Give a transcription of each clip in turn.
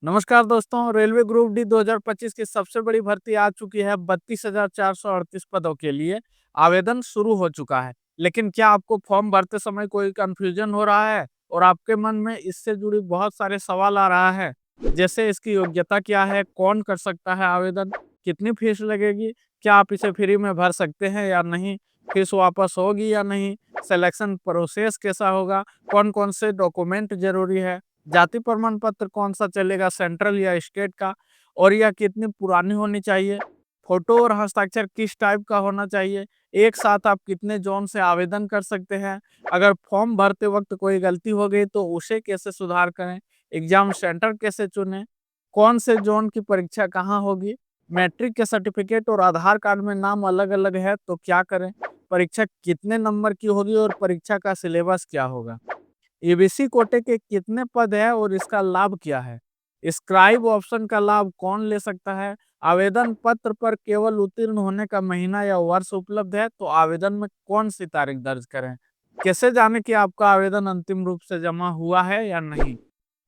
नमस्कार दोस्तों, railway group D 2025 की सबसे बड़ी भर्ती आ चुकी है। 32,438 पदों के लिए आवेदन शुरू हो चुका है। लेकिन क्या आपको फॉर्म भरते समय कोई कंफ्यूजन हो रहा है और आपके मन में इससे जुड़ी बहुत सारे सवाल आ रहा है? जैसे इसकी योग्यता क्या है, कौन कर सकता है आवेदन, कितनी फीस लगेगी, क्या आप इसे फ्री में भर सकते हैं या नहीं, फीस वापस होगी या नहीं, सिलेक्शन प्रोसेस कैसा होगा, कौन कौन से डॉक्यूमेंट जरूरी है, जाति प्रमाण पत्र कौन सा चलेगा, सेंट्रल या स्टेट का, और यह कितनी पुरानी होनी चाहिए, फोटो और हस्ताक्षर किस टाइप का होना चाहिए, एक साथ आप कितने जोन से आवेदन कर सकते हैं, अगर फॉर्म भरते वक्त कोई गलती हो गई तो उसे कैसे सुधार करें, एग्जाम सेंटर कैसे चुनें, कौन से जोन की परीक्षा कहाँ होगी, मैट्रिक के सर्टिफिकेट और आधार कार्ड में नाम अलग अलग है तो क्या करें, परीक्षा कितने नंबर की होगी और परीक्षा का सिलेबस क्या होगा, ईबीसी कोटे के कितने पद है और इसका लाभ क्या है, स्क्राइब ऑप्शन का लाभ कौन ले सकता है, आवेदन पत्र पर केवल उत्तीर्ण होने का महीना या वर्ष उपलब्ध है तो आवेदन में कौन सी तारीख दर्ज करें, कैसे जाने कि आपका आवेदन अंतिम रूप से जमा हुआ है या नहीं।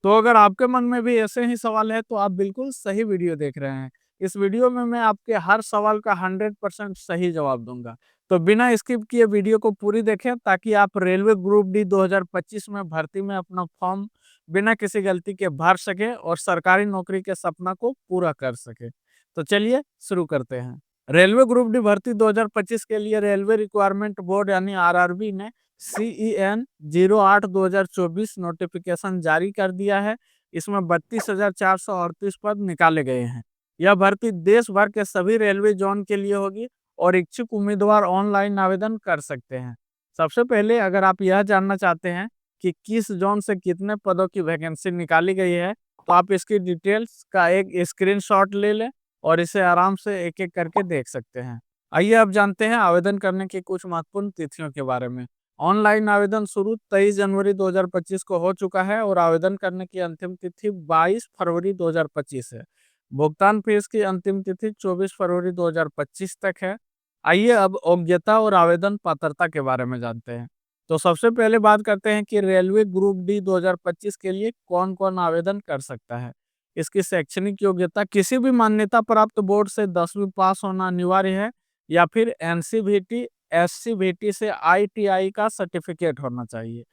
तो अगर आपके मन में भी ऐसे ही सवाल है तो आप बिल्कुल सही वीडियो देख रहे हैं। इस वीडियो में मैं आपके हर सवाल का 100% सही जवाब दूंगा। तो बिना स्किप किए वीडियो को पूरी देखें ताकि आप रेलवे ग्रुप डी 2025 में भर्ती में अपना फॉर्म बिना किसी गलती के भर सके और सरकारी नौकरी के सपना को पूरा कर सके। तो चलिए शुरू करते हैं। रेलवे ग्रुप डी भर्ती 2025 के लिए रेलवे रिक्वायरमेंट बोर्ड यानी आरआरबी ने CEN 08/2024 नोटिफिकेशन जारी कर दिया है। इसमें 32,438 पद निकाले गए हैं। यह भर्ती देश भर के सभी रेलवे जोन के लिए होगी और इच्छुक उम्मीदवार ऑनलाइन आवेदन कर सकते हैं। सबसे पहले अगर आप यह जानना चाहते हैं कि किस जोन से कितने पदों की वैकेंसी निकाली गई है, तो आप इसकी डिटेल्स का एक स्क्रीनशॉट ले लें और इसे आराम से एक-एक करके देख सकते हैं। आइए अब जानते हैं आवेदन करने की कुछ महत्वपूर्ण तिथियों के बारे में। ऑनलाइन आवेदन शुरू 23 जनवरी 2025 को हो चुका है और आवेदन करने की अंतिम तिथि 22 फरवरी 2025 है। भुगतान फीस की अंतिम तिथि 24 फरवरी 2025 तक है। आइए अब योग्यता और आवेदन पात्रता के बारे में जानते हैं। तो सबसे पहले बात करते हैं कि रेलवे ग्रुप डी 2025 के लिए कौन-कौन आवेदन कर सकता है। इसकी शैक्षणिक योग्यता किसी भी मान्यता प्राप्त बोर्ड से 10वीं पास होना अनिवार्य है या फिर एनसीवीटी, एससीवीटी से आईटीआई का सर्टिफिकेट होना चाहिए।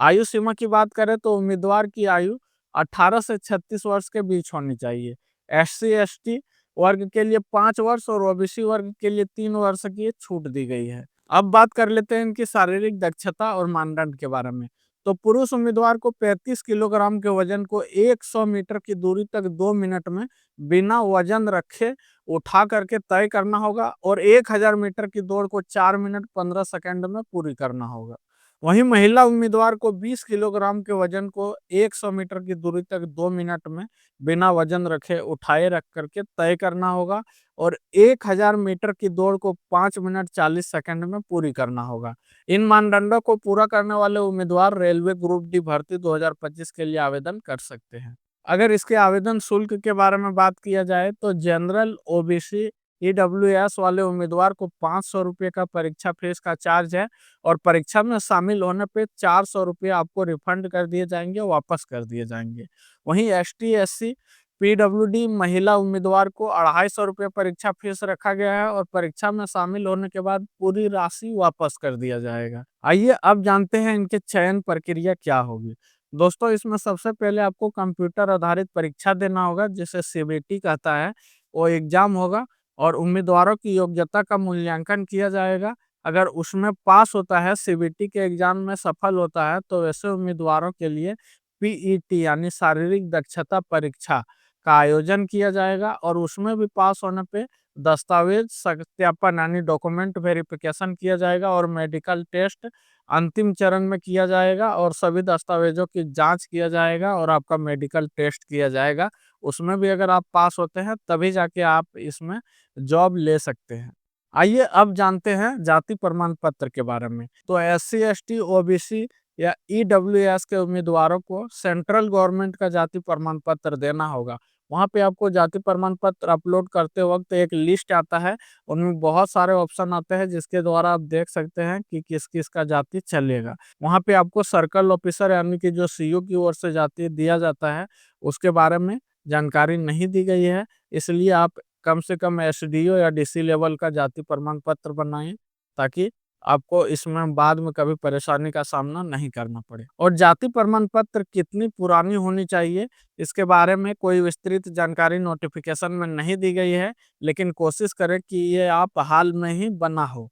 आयु सीमा की बात करें तो उम्मीदवार की आयु 18 से 36 वर्ष के बीच होनी चाहिए। एससी/एसटी वर्ग के लिए 5 वर्ष और ओबीसी वर्ग के लिए 3 वर्ष की छूट दी गई है। अब बात कर लेते हैं इनकी शारीरिक दक्षता और मानदंड के बारे में। तो पुरुष उम्मीदवार को 35 किलोग्राम के वजन को 100 मीटर की दूरी तक 2 मिनट में बिना वजन रखे उठा करके तय करना होगा और 1000 मीटर की दौड़ को 4 मिनट 15 सेकंड में पूरी करना होगा। वहीं महिला उम्मीदवार को 20 किलोग्राम के वजन को 100 मीटर की दूरी तक 2 मिनट में बिना वजन रखे उठाए रख करके तय करना होगा और 1000 मीटर की दौड़ को 5 मिनट 40 सेकंड में पूरी करना होगा। इन मानदंडों को पूरा करने वाले उम्मीदवार रेलवे ग्रुप डी भर्ती 2025 के लिए आवेदन कर सकते हैं। अगर इसके आवेदन शुल्क के बारे में बात किया जाए तो जनरल, ओबीसी, ईडब्ल्यूएस वाले उम्मीदवार को 500 रुपये का परीक्षा फीस का चार्ज है और परीक्षा में शामिल होने पे 400 रुपये आपको रिफंड कर दिए जाएंगे, वापस कर दिए जाएंगे। वहीं एसटी, एससी, पीडब्ल्यूडी महिला उम्मीदवार को 250 रुपये परीक्षा फीस रखा गया है और परीक्षा में शामिल होने के बाद पूरी राशि वापस कर दिया जाएगा। आइए अब जानते हैं इनके चयन प्रक्रिया क्या होगी। दोस्तों, इसमें सबसे पहले आपको कंप्यूटर आधारित परीक्षा देना होगा जिसे सीबीटी कहता है। वो एग्जाम होगा और उम्मीदवारों की योग्यता का मूल्यांकन किया जाएगा। अगर उसमें पास होता है, सीबीटी के एग्जाम में सफल होता है, तो वैसे उम्मीदवारों के लिए पीईटी यानी शारीरिक दक्षता परीक्षा का आयोजन किया जाएगा और उसमें भी पास होने पे दस्तावेज सत्यापन यानी डॉक्यूमेंट वेरिफिकेशन किया जाएगा और मेडिकल टेस्ट अंतिम चरण में किया जाएगा और सभी दस्तावेजों की जांच किया जाएगा और आपका मेडिकल टेस्ट किया जाएगा। उसमें भी अगर आप पास होते हैं तभी जाके आप इसमें जॉब ले सकते हैं। आइए अब जानते हैं जाति प्रमाण पत्र के बारे में। तो एससी, एसटी, ओबीसी या ईडब्ल्यूएस के उम्मीदवारों को सेंट्रल गवर्नमेंट का जाति प्रमाण पत्र देना होगा। वहाँ पे आपको जाति प्रमाण पत्र अपलोड करते वक्त एक लिस्ट आता है, उनमें बहुत सारे ऑप्शन आते हैं जिसके द्वारा आप देख सकते हैं कि किस किस का जाति चलेगा। वहाँ पे आपको सर्कल ऑफिसर यानी कि जो सीओ की ओर से जाति दिया जाता है उसके बारे में जानकारी नहीं दी गई है, इसलिए आप कम से कम एसडीओ या डीसी लेवल का जाति प्रमाण पत्र बनाएँ, ताकि आपको इसमें बाद में कभी परेशानी का सामना नहीं करना पड़े। और जाति प्रमाण पत्र कितनी पुरानी होनी चाहिए, इसके बारे में कोई विस्तृत जानकारी नोटिफ़िकेशन में नहीं दी गई है, लेकिन कोशिश करें कि ये आप हाल में ही बना हो,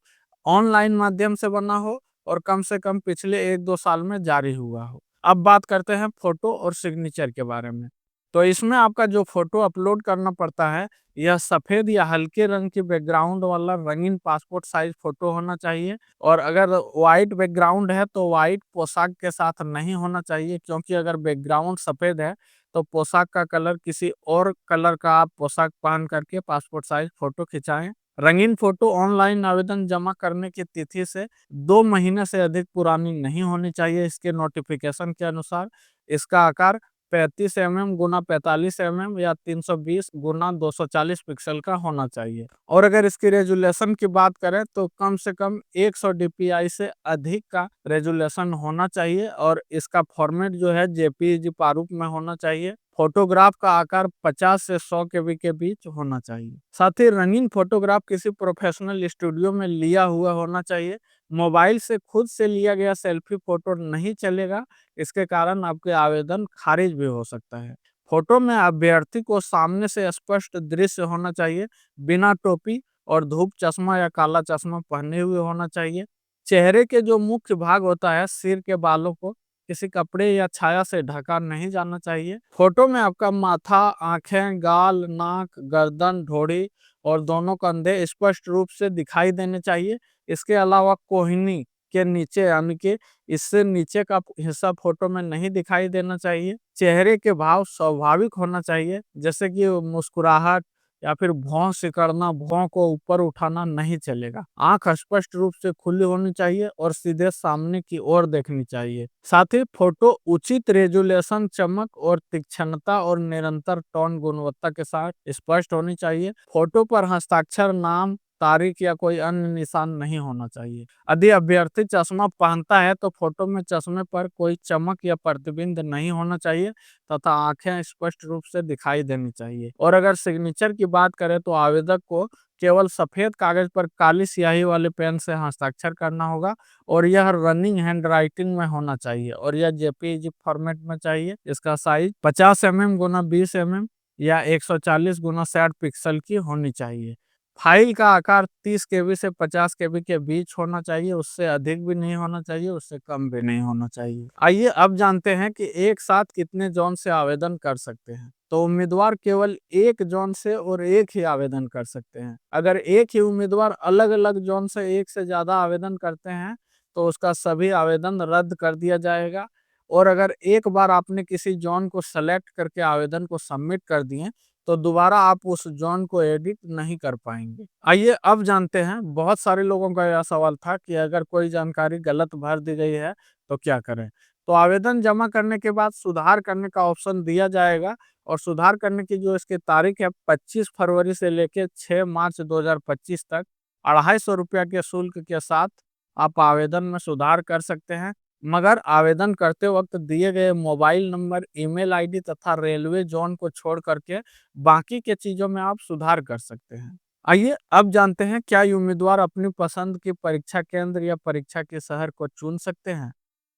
ऑनलाइन माध्यम से बना हो और कम से कम पिछले 1-2 साल में जारी हुआ हो। अब बात करते हैं फ़ोटो और सिग्नेचर के बारे में। तो इसमें आपका जो फ़ोटो अपलोड करना पड़ता है, यह सफ़ेद या हल्के रंग की बैकग्राउंड वाला रंगीन पासपोर्ट साइज़ फ़ोटो होना चाहिए और अगर व्हाइट बैकग्राउंड है, तो व्हाइट पोशाक के साथ नहीं होना चाहिए, क्योंकि अगर बैकग्राउंड सफ़ेद है, तो पोशाक का कलर किसी और कलर का आप पोशाक पहन करके पासपोर्ट साइज़ फ़ोटो खिंचाएँ। रंगीन फ़ोटो ऑनलाइन आवेदन जमा करने की तिथि से 2 महीने से अधिक पुरानी नहीं होनी चाहिए। इसके नोटिफ़िकेशन के अनुसार इसका आकार 35 एमएम गुना 45 एमएम या 320 गुना 240 पिक्सल का होना चाहिए। और अगर इसकी रेज़ोल्यूशन की बात करें, तो कम से कम 100 डीपीआई से अधिक का रेज़ोल्यूशन होना चाहिए और इसका फॉर्मेट जो है जेपीईजी प्रारूप में होना चाहिए। फ़ोटोग्राफ का आकार 50 से 100 केबी के बीच होना चाहिए। साथ ही रंगीन फ़ोटोग्राफ किसी प्रोफ़ेशनल स्टूडियो में लिया हुआ होना चाहिए। मोबाइल से खुद से लिया गया सेल्फ़ी फ़ोटो नहीं चलेगा, इसके कारण आपके आवेदन खारिज भी हो सकता है। फ़ोटो में अभ्यर्थी को सामने से स्पष्ट दृश्य होना चाहिए, बिना टोपी और धूप चश्मा या काला चश्मा पहने हुए होना चाहिए। चेहरे के जो मुख्य भाग होता है, सिर के बालों को किसी कपड़े या छाया से ढका नहीं जाना चाहिए। फ़ोटो में आपका माथा, आँखें, गाल, नाक, गर्दन, ठोड़ी और दोनों कंधे स्पष्ट रूप से दिखाई देने चाहिए। इसके अलावा कोहनी के नीचे यानी कि इससे नीचे का हिस्सा फ़ोटो में नहीं दिखाई देना चाहिए। चेहरे के भाव स्वाभाविक होना चाहिए, जैसे कि मुस्कुराहट या फिर भौं सिकड़ना, भौं को ऊपर उठाना नहीं चलेगा। आँख स्पष्ट रूप से खुली होनी चाहिए और सीधे सामने की ओर देखनी चाहिए। साथ ही फ़ोटो उचित रेज़ोल्यूशन, चमक और तीक्ष्णता और निरंतर टोन गुणवत्ता के साथ स्पष्ट होनी चाहिए। फ़ोटो पर हस्ताक्षर, नाम, तारीख या कोई अन्य निशान नहीं होना चाहिए। यदि अभ्यर्थी चश्मा पहनता है, तो फ़ोटो में चश्मे पर कोई चमक या प्रतिबिंब नहीं होना चाहिए तथा आँखें स्पष्ट रूप से दिखाई देनी चाहिए। और अगर सिग्नेचर की बात करें, तो आवेदक को केवल सफ़ेद कागज़ पर काली स्याही वाले पेन से हस्ताक्षर करना होगा और यह रनिंग हैंडराइटिंग में होना चाहिए और यह जेपीईजी फॉर्मेट में चाहिए। इसका साइज़ 50 एमएम गुना 20 एमएम या 140 गुना 60 पिक्सल की होनी चाहिए। फाइल का आकार 30 केबी से 50 केबी के बीच होना चाहिए, उससे अधिक भी नहीं होना चाहिए, उससे कम भी नहीं होना चाहिए। आइए अब जानते हैं कि एक साथ कितने जॉन से आवेदन कर सकते हैं। तो उम्मीदवार केवल एक जॉन से और एक ही आवेदन कर सकते हैं। अगर एक ही उम्मीदवार अलग-अलग जॉन से एक से ज़्यादा आवेदन करते हैं, तो उसका सभी आवेदन रद्द कर दिया जाएगा। और अगर एक बार आपने किसी जॉन को सेलेक्ट करके आवेदन को सबमिट कर दिए, तो दोबारा आप उस जॉन को एडिट नहीं कर पाएँगे। आइए अब जानते हैं, बहुत सारे लोगों का यह सवाल था कि अगर कोई जानकारी गलत भर दी गई है, तो क्या करें? तो आवेदन जमा करने के बाद सुधार करने का ऑप्शन दिया जाएगा और सुधार करने की जो इसकी तारीख है, 25 फरवरी से लेके 6 मार्च 2025 तक ₹250 के शुल्क के साथ आप आवेदन में सुधार कर सकते हैं। मगर आवेदन करते वक़्त दिए गए मोबाइल नंबर, ईमेल आईडी तथा रेलवे ज़ोन को छोड़ कर के बाकी के चीज़ों में आप सुधार कर सकते हैं। आइए अब जानते हैं, क्या ये उम्मीदवार अपनी पसंद की परीक्षा केंद्र या परीक्षा के शहर को चुन सकते हैं?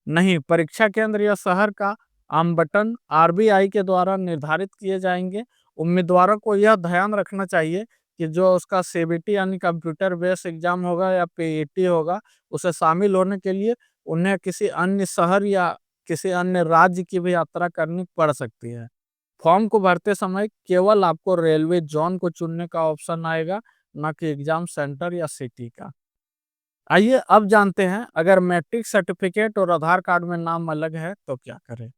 नहीं, परीक्षा केंद्र या शहर का आवंटन आरबीआई के द्वारा निर्धारित किए जाएँगे। उम्मीदवारों को यह ध्यान रखना चाहिए कि जो उसका सीबीटी यानी कंप्यूटर बेस्ड एग्ज़ाम होगा या पीईटी होगा, उसे शामिल होने के लिए उन्हें किसी अन्य शहर या किसी अन्य राज्य की भी यात्रा करनी पड़ सकती है। फॉर्म को भरते समय केवल आपको रेलवे ज़ोन को चुनने का ऑप्शन आएगा, ना कि एग्ज़ाम सेंटर या सिटी का। आइए अब जानते हैं, अगर मैट्रिक सर्टिफिकेट और आधार कार्ड में नाम अलग है, तो क्या करें?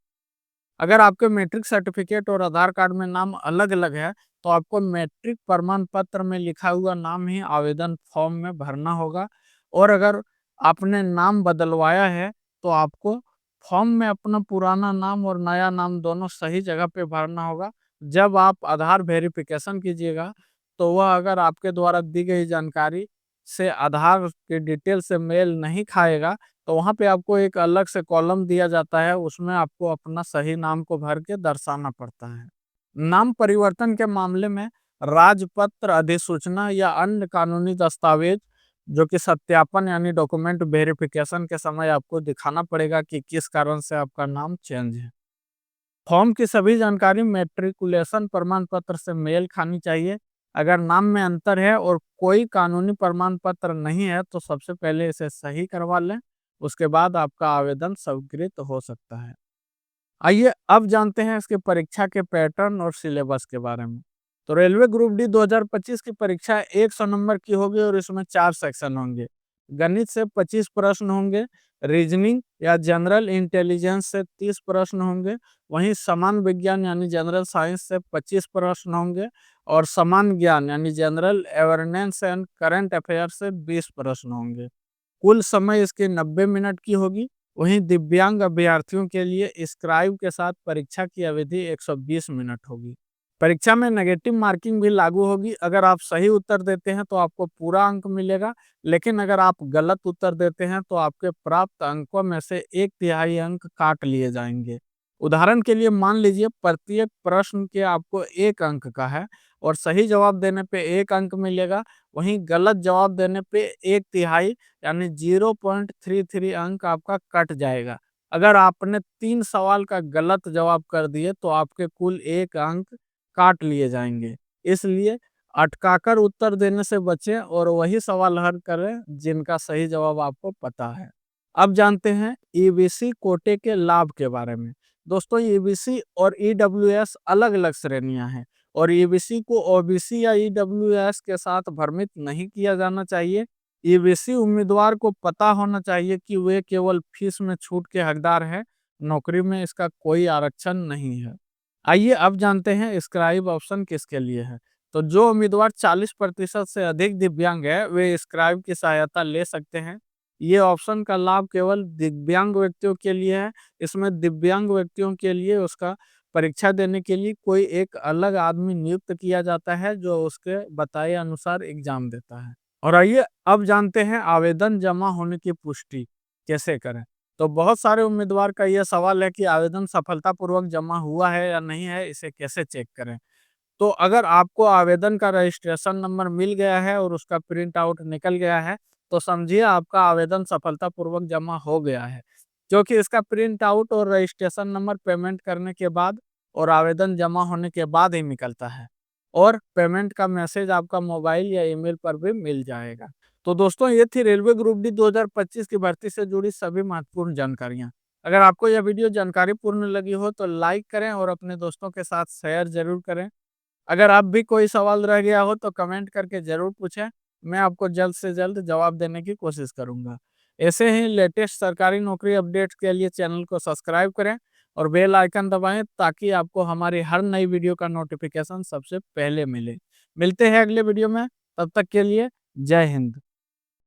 अगर आपके मैट्रिक सर्टिफिकेट और आधार कार्ड में नाम अलग-अलग है, तो आपको मैट्रिक प्रमाण पत्र में लिखा हुआ नाम ही आवेदन फॉर्म में भरना होगा। और अगर आपने नाम बदलवाया है, तो आपको फॉर्म में अपना पुराना नाम और नया नाम दोनों सही जगह पे भरना होगा। जब आप आधार वेरिफिकेशन कीजिएगा, तो वह अगर आपके द्वारा दी गई जानकारी से आधार की डिटेल से मेल नहीं खाएगा, तो वहाँ पे आपको एक अलग से कॉलम दिया जाता है, उसमें आपको अपना सही नाम को भर के दर्शाना पड़ता है। नाम परिवर्तन के मामले में राजपत्र, अधिसूचना या अन्य कानूनी दस्तावेज जो कि सत्यापन यानी डॉक्यूमेंट वेरिफिकेशन के समय आपको दिखाना पड़ेगा कि किस कारण से आपका नाम चेंज है। फॉर्म की सभी जानकारी मैट्रिकुलेशन प्रमाण पत्र से मेल खानी चाहिए। अगर नाम में अंतर है और कोई कानूनी प्रमाण पत्र नहीं है तो सबसे पहले इसे सही करवा लें, उसके बाद आपका आवेदन स्वीकृत हो सकता है। आइए अब जानते हैं इसके परीक्षा के पैटर्न और सिलेबस के बारे में। तो रेलवे ग्रुप डी 2025 की परीक्षा 100 नंबर की होगी और इसमें 4 सेक्शन होंगे। गणित से 25 प्रश्न होंगे, रीजनिंग या जनरल इंटेलिजेंस से 30 प्रश्न होंगे, वहीं समान विज्ञान यानी जनरल साइंस से 25 प्रश्न होंगे और समान ज्ञान यानी general awareness and current affair से 20 प्रश्न होंगे। कुल समय इसकी 90 मिनट की होगी। वहीं दिव्यांग अभ्यर्थियों के लिए स्क्राइब के साथ परीक्षा की अवधि 120 मिनट होगी। परीक्षा में नेगेटिव मार्किंग भी लागू होगी। अगर आप सही उत्तर देते हैं तो आपको पूरा अंक मिलेगा, लेकिन अगर आप गलत उत्तर देते हैं तो आपके प्राप्त अंकों में से 1/3 अंक काट लिए जाएंगे। उदाहरण के लिए मान लीजिए प्रत्येक प्रश्न के आपको 1 अंक का है और सही जवाब देने पे 1 अंक मिलेगा, वहीं गलत जवाब देने पे 1/3 यानी 0.33 अंक आपका कट जाएगा। अगर आपने 3 सवाल का गलत जवाब कर दिए तो आपके कुल 1 अंक काट लिए जाएँगे। इसलिए अटकाकर उत्तर देने से बचें और वही सवाल हल करें जिनका सही जवाब आपको पता है। अब जानते हैं ईबीसी कोटे के लाभ के बारे में। दोस्तों, ईबीसी और ईडब्ल्यूएस अलग-अलग श्रेणियाँ हैं और ईबीसी को ओबीसी या ईडब्ल्यूएस के साथ भ्रमित नहीं किया जाना चाहिए। ईबीसी उम्मीदवार को पता होना चाहिए कि वे केवल फीस में छूट के हकदार हैं, नौकरी में इसका कोई आरक्षण नहीं है। आइए अब जानते हैं स्क्राइब ऑप्शन किसके लिए है। तो जो उम्मीदवार 40% से अधिक दिव्यांग है, वे स्क्राइब की सहायता ले सकते हैं। ये ऑप्शन का लाभ केवल दिव्यांग व्यक्तियों के लिए है। इसमें दिव्यांग व्यक्तियों के लिए उसका परीक्षा देने के लिए कोई एक अलग आदमी नियुक्त किया जाता है जो उसके बताए अनुसार एग्जाम देता है। और आइए अब जानते हैं आवेदन जमा होने की पुष्टि कैसे करें। तो बहुत सारे उम्मीदवार का यह सवाल है कि आवेदन सफलतापूर्वक जमा हुआ है या नहीं है, इसे कैसे चेक करें। तो अगर आपको आवेदन का रजिस्ट्रेशन नंबर मिल गया है और उसका प्रिंट आउट निकल गया है, तो समझिए आपका आवेदन सफलतापूर्वक जमा हो गया है। क्योंकि इसका प्रिंट आउट और रजिस्ट्रेशन नंबर पेमेंट करने के बाद और आवेदन जमा होने के बाद ही निकलता है और पेमेंट का मैसेज आपका मोबाइल या ईमेल पर भी मिल जाएगा। तो दोस्तों, ये थी रेलवे ग्रुप डी 2025 की भर्ती से जुड़ी सभी महत्वपूर्ण जानकारियाँ। अगर आपको यह वीडियो जानकारीपूर्ण लगी हो तो लाइक करें और अपने दोस्तों के साथ शेयर ज़रूर करें। अगर आप भी कोई सवाल रह गया हो तो कमेंट करके ज़रूर पूछें, मैं आपको जल्द से जल्द जवाब देने की कोशिश करूँगा। ऐसे ही लेटेस्ट सरकारी नौकरी अपडेट्स के लिए चैनल को सब्सक्राइब करें और बेल आइकन दबाएँ ताकि आपको हमारी हर नई वीडियो का नोटिफ़िकेशन सबसे पहले मिले। मिलते हैं अगले वीडियो में, तब तक के लिए जय हिंद।